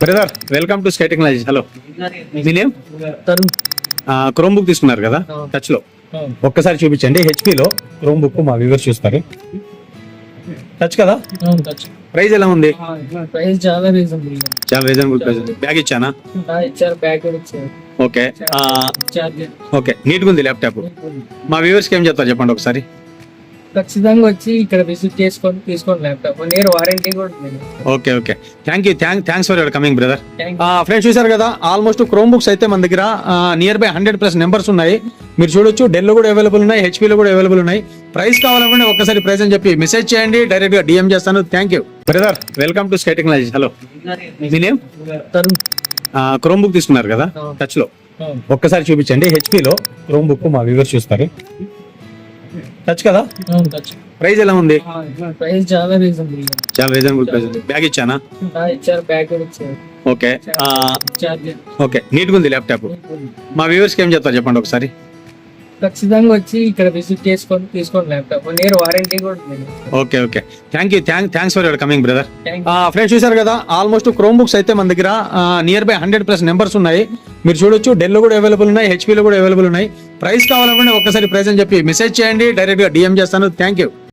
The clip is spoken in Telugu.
Brother welcome to sky technology. Hello, me name? Tarun. Chrome book తీసుకున్నారు కదా టచ్ లో, ఒక్కసారి చూపించండి. HP లో క్రోమ్ బుక్ మా వ్యూవర్స్ చూస్తారు. టచ్ కదా, ప్రైస్ ఎలా ఉంది? ప్రైస్ చాలా రీజనబుల్. చాలా రీజనబుల్ ప్రైస్. బ్యాగ్ ఇచ్చానా? ఇచ్చారు, బ్యాగ్ కూడా ఇచ్చారు. ఓకే చార్జర్ ఓకే, నీట్ గా ఉంది ల్యాప్టాప్. మా వ్యూవర్స్ కి ఏం చెప్తారు చెప్పండి ఒకసారి. ఖచ్చితంగా వచ్చి ఇక్కడ విజిట్ చేసుకొని తీసుకోండి. ల్యాప్టాప్ 1 year వారంటీ కూడా ఉంది. Okay okay, thanks for your coming brother. Thank friends చూసారు కదా, ఆల్మోస్ట్ క్రోమ్ బుక్స్ అయితే మన దగ్గర నియర్ బై 100+ నెంబర్స్ ఉన్నాయి. మీరు చూడొచ్చు, డెల్ కూడా అవైలబుల్ ఉన్నాయి, HP లో కూడా అవైలబుల్ ఉన్నాయి. ప్రైస్ కావాలనుకుంటే ఒక్కసారి ప్రైస్ అని చెప్పి మెసేజ్ చేయండి, డైరెక్ట్ గా DM చేస్తాను. Thank you brother, welcome to sky technology. Hello, me name? Tarun. Chrome book తీసుకున్నారు కదా టచ్ లో, ఒక్కసారి చూపించండి. HP లో క్రోమ్ బుక్ మా వ్యూవర్స్ చూస్తారు. టచ్ కదా, ప్రైస్ ఎలా ఉంది? ప్రైస్ చాలా రీజనబుల్. చాలా రీజనబుల్ ప్రైస్. బ్యాగ్ ఇచ్చానా? ఇచ్చారు, బ్యాగ్ కూడా ఇచ్చారు. Okay charger. ఓకే, నీట్ గా ఉంది ల్యాప్టాప్. మా వ్యూవర్స్ కి ఏం చెప్తారు చెప్పండి ఒకసారి. ఖచ్చితంగా వచ్చి ఇక్కడ విజిట్ చేసుకొని తీసుకోండి. ల్యాప్టాప్ 1 year వారంటీ కూడా ఉంది. Okay okay, thanks for your coming brother. Thank friends చూసారు కదా, ఆల్మోస్ట్ క్రోమ్ బుక్స్ అయితే మన దగ్గర నియర్ బై 100+ నెంబర్స్ ఉన్నాయి. మీరు చూడొచ్చు, డెల్ కూడా అవైలబుల్ ఉన్నాయి, HP లో కూడా అవైలబుల్ ఉన్నాయి. ప్రైస్ కావాలనుకుంటే ఒక్కసారి ప్రైస్ అని చెప్పి మెసేజ్ చేయండి, డైరెక్ట్ గా DM చేస్తాను. Thank you.